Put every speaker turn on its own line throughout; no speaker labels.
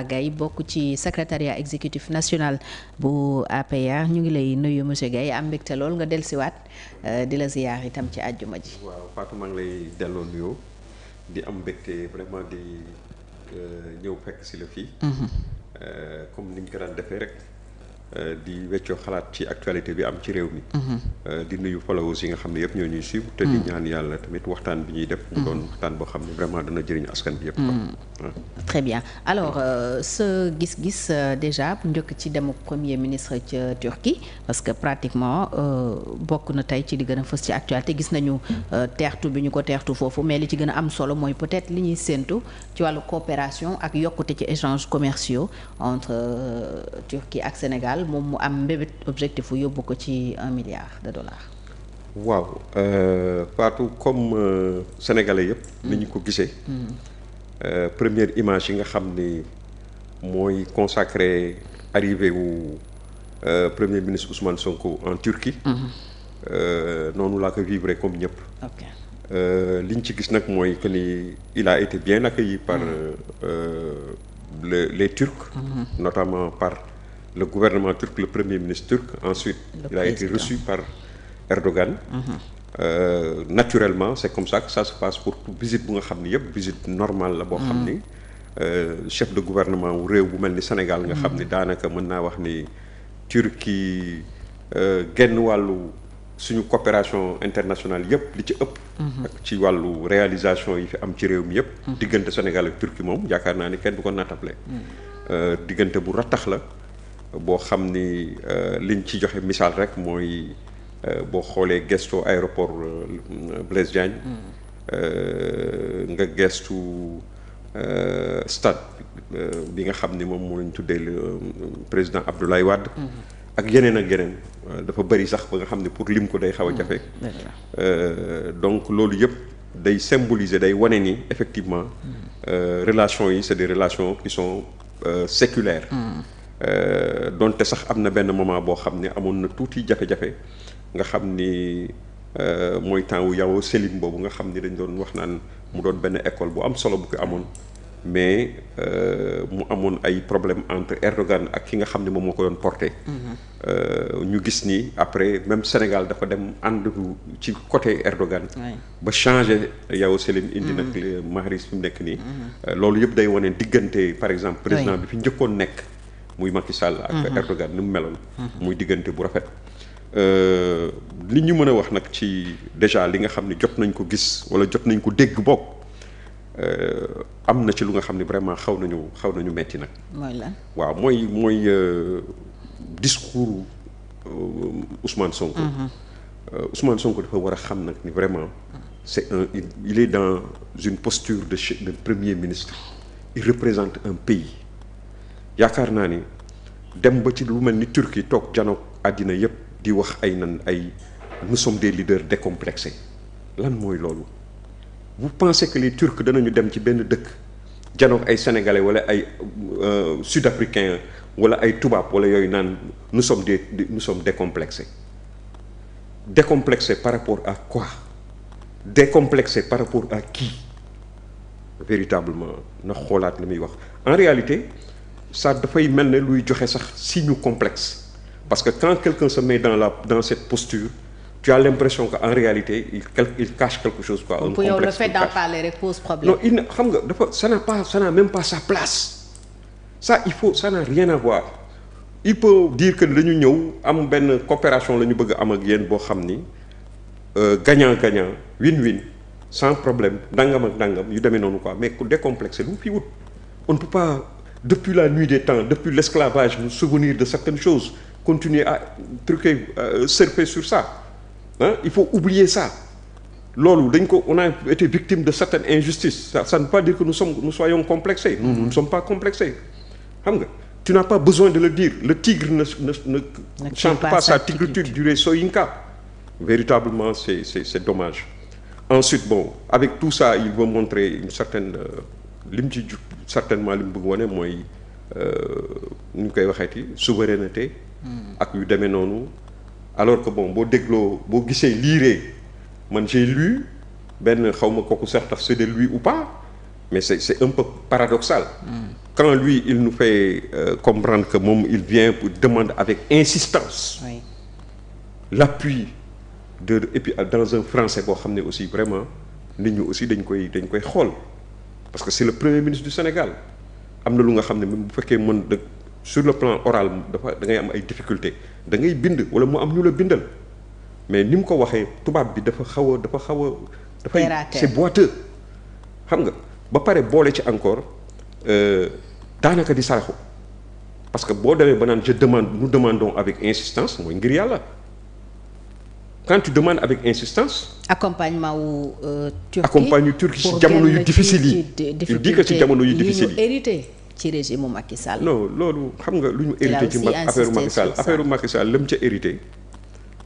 Gaye bokk ci secrétariat exécutif national bu APR ñu ngi lay nuyu monsieur Gaye am mbégte lool nga dellusiwaat di la ziyaar itam ci àjjuma ji.
waaw Fatou maa ngi lay delloo nuyoo di am mbégte vraiment di ñëw fekk si la fii. Comme ni ñu ko daan defee rek di weccoo xalaat ci actualité bi am ci réew mi. di nuyu followers yi nga xam ne yëpp ñoo ñuy suivre. te di ñaan yàlla tamit waxtaan bi ñuy def. mu doon waxtaan boo xam ne vraiment dana jëriñ askan bi yëpp.
Très bien alors sa gis-gis déjà bu njëkk ci demu premier ministre ca Turquie parce que pratiquement bokk na tey ci li gën a fës ci actualité gis nañu teertu bi ñu ko teertu foofu mais li ci gën a am solo mooy peut-être li ñuy séentu ci wàllu coopération ak yokkute ci échanges commerciaux entre Turquie ak Sénégal moom mu am mbébét objectif yu yóbbu ko ci $1 milliard.
waaw Fatou comme sénégalais yëpp. ni ñu ko gisee. Première image yi nga xam ni mooy consacré arrivée wu premier ministre Ousmane Sonko en Turquie. noonu laa ko vivre comme ñëpp. liñ ci gis nag mooy que ni il a été bien accueilli par les Turcs. Notamment par le gouvernement turc, le premier ministre turc. Ensuite il a été reçu par Erdogan. Naturellement c'est comme ça que ça se passe pour toute visite bu nga xam ni yëpp visite normale la boo xam ni chef de gouvernement wu réew bu mel ni Sénégal nga xam ni daanaka mën naa wax ni Turquie genn wàllu suñu coopération internationale yëpp li ci ëpp ak ci wàllu réalisation yi fi am ci réew mi yëpp diggante Sénégal ak Turquie moom yaakaar naa ni kenn du ko naatable diggante bu rattax la boo xam ni liñ ci joxe misaal rek mooy boo xoolee gestu aéroport Blaise Diagne nga gestu stade bi nga xam ni moom moo lañ tuddee le président Abdoulaye Wade ak yeneen dafa bëri sax ba nga xam ne pour lim ko day xaw a jafe donc loolu yëpp day symboliser day wane ni effectivement relations yi c'est des relations qui sont séculaires donte sax am na benn moment boo xam ne amoon na tuuti jafe-jafe nga xam ni mooy temps wu Yao Selim boobu nga xam ni dañ doon wax naan mu doon benn école bu am solo bu ko amoon mais mu amoon ay problème entre Erdogan ak ki nga xam ne moom moo ko doon porté. ñu gis ni après même Sénégal dafa dem ànd ci côté Erdogan. ba changé Yao Selim indi nag Mahrez fi mu nekk nii. loolu yëpp day wane diggante par exemple président bi fi njëkkoon nekk muy Macky Sall ak Erdogan ni mu meloon. muy diggante bu rafet. li ñu mën a wax nag ci déjà li nga xam ne jot nañ ko gis wala jot nañ ko dégg bokk am na ci lu nga xam ne vraiment xaw nañu metti nag.
mooy lan
waaw mooy discours Ousmane Sonko. Ousmane Sonko dafa war a xam nag ni vraiment il est dans une posture de premier ministre. Il représente un pays yaakaar naa ni dem ba ci lu mel ni Turquie toog janoog àddina yépp di wax ay nous sommes des leaders décomplexés lan mooy loolu vous pensez que les Turcs danañu dem ci benn dëkk janoog ay sénégalais wala ay sud-africains wala ay tubaab wala yooyu naan nous sommes décomplexés par rapport à quoi décomplexés par rapport à qui véritablement na xoolaat li muy wax en réalité ça dafay mel ne luy joxe sax signe complexe. Parce que quand quelqu'un se met dans cette posture, tu as l'impression qu'en réalité il cache quelque chose quoi.
Un complexe. Le fait d'en parler rek pose problème.
Non, xam nga dafa ça n'a même pas sa place. Ça n'a rien à voir. Il peut dire que dañu ñëw am benn coopération la ñu bëgg am ak yéen boo xam ni gagnant-gagnant win-win sans problème dangam ak dangam yu demee noonu quoi mais ku décomplexé lu mu fi wut. On ne peut pas depuis la nuit des temps depuis l'esclavage nous souvenir de certaines choses. Continuer à surfer sur ça il faut oublier ça loolu on a été victime de certaines injustices ça ne veut pas dire que nous soyons complexés nous ne sommes pas complexés xam nga tu n'as pas besoin de le dire le tigre ne chante pas sa tigritude dirait Soyinka véritablement c'est dommage ensuite avec tout ça il veut montrer une certaine certainement li mu bëgg wane mooy nu ñu koy waxeeti souveraineté ak yu demee noonu alors que boo gisee liiree man j'ai lu benn xaw ma kooku sax tax c'est de lui ou pas mais c'est un peu paradoxal. Quand lui il nous fait comprendre que moom il vient pour demande avec insistance l'appui et puis dans un français boo xam ne aussi vraiment nit ñi aussi dañ koy xool parce que c'est le premier ministre du Sénégal am na lu nga xam ne même bu fekkee mën de sur le plan oral da ngay am ay difficultés da ngay bind wala mu am ñu la bindal mais ni mu ko waxee tubaab bi dafa xaw a dafay c'est boiteux xam nga ba pare boole ci encore daanaka di saraxu parce que boo demee ba naan nous demandons avec insistance mooy ngir yàlla quand tu demandes avec insistance.
accompagnement wu
Turquie ci jamono yu difficile yi. il dit que ci jamono yu difficile yi
hérité ci régime mu Macky Sall.
non loolu xam nga lu ñu hérité ci affaire Macky Sall la mu ca hérité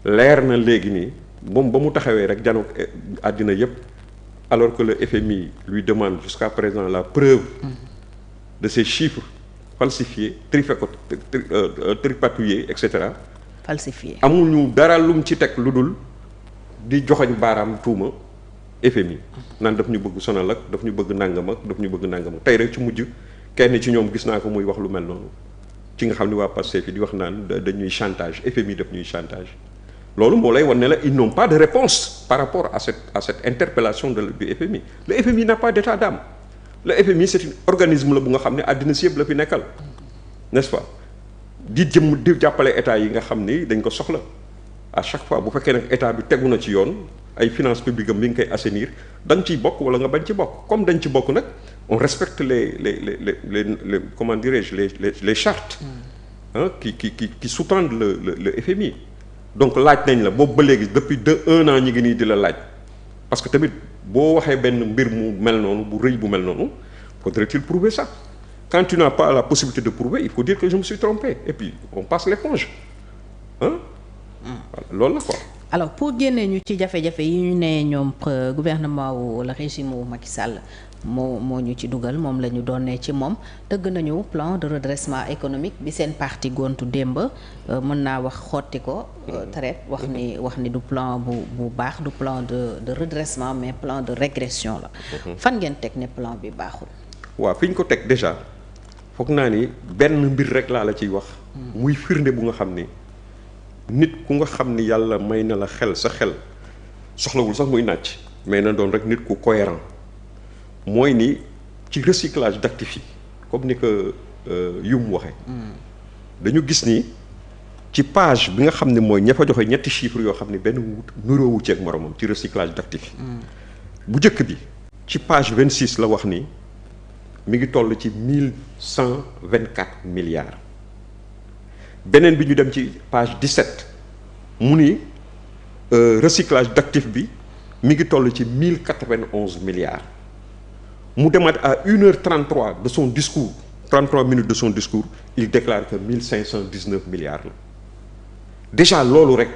leer na léegi nii moom ba mu taxawee rek janook àddina yépp alors que le FMI lui demande jusqu'à présent la preuve de ces chiffres falsifiés tripatouillés et cetera.
falsifié
amuñu dara lum ci teg lu dul di joxoñ baaraam tuuma FMI naan daf ñu bëgg sonal ak daf ñu bëgg nangam ak tey rek ci mujj kenn ci ñoom gis naa ko muy wax lu mel noonu ci nga xam ni waa Pastef fi di wax naan dañuy chantage FMI daf ñuy chantage loolu moo lay wan ne la ils n'ont pas de réponse par rapport à cette interpellation du FMI. Le FMI n'a pas d'état d'âme. Le FMI c'est un organisme la bu nga xam ne àddina si yëpp la fi nekkal n'est-ce pas di jàppale état yi nga xam ni dañ ko soxla à chaque fois bu fekkee nag état bi tegu na ci yoon ay finances publiques am mi ngi koy assainir da nga ciy bokk wala nga bañ ci bokk comme dañ ci bokk nag on respecte les comment dirais-je les chartes qui sous-tendent le FMI. donc laaj nañ la boobu ba léegi depuis 1 an ñi ngi nii di la laaj parce que tamit boo waxee benn mbir mu mel noonu bu rëy bu mel noonu faudrait-il prouver ça quand tu n'as pas la possibilité de prouver il faut dire que je me suis trompé et puis on passe l'éponge voilà loolu la quoi.
alors pour génnee ñu ci jafe-jafe yi ñu ne ñoom gouvernement wu la régime wu Macky Sall moo ñu ci dugal moom la ñu doonee ci moom tëgg nañu plan de redressement économique bi seen parti gontu démb mën naa wax xotti ko traite wax ni du plan bu baax du plan de redressement mais plan de régression la fan ngeen teg ne plan bi baaxul.
waaw fi ñu ko teg déjà foog naa ni benn mbir rek laa la ciy wax muy firnde bu nga xam ni nit ku nga xam ni yàlla may na la xel sa xel soxlawul sax muy nàcc mais na doon rek nit ku cohérent mooy ni ci recyclage d'actifs yi comme ni ko yum waxee dañu gis ni ci page bi nga xam ne mooy ña fa joxe ñetti chiffres yoo xam ne benn nuróowu ceeg moromam ci recyclage d'actifs yi bu njëkk bi ci page 26 la wax ni mi ngi toll ci 1124 milliards beneen bi ñu dem ci page 17 mu ni recyclage d'actifs bi mi ngi toll ci 1091 milliards mu demaat à 1h33 de son discours 33 minutes de son discours il déclare que 1519 milliards la déjà loolu rek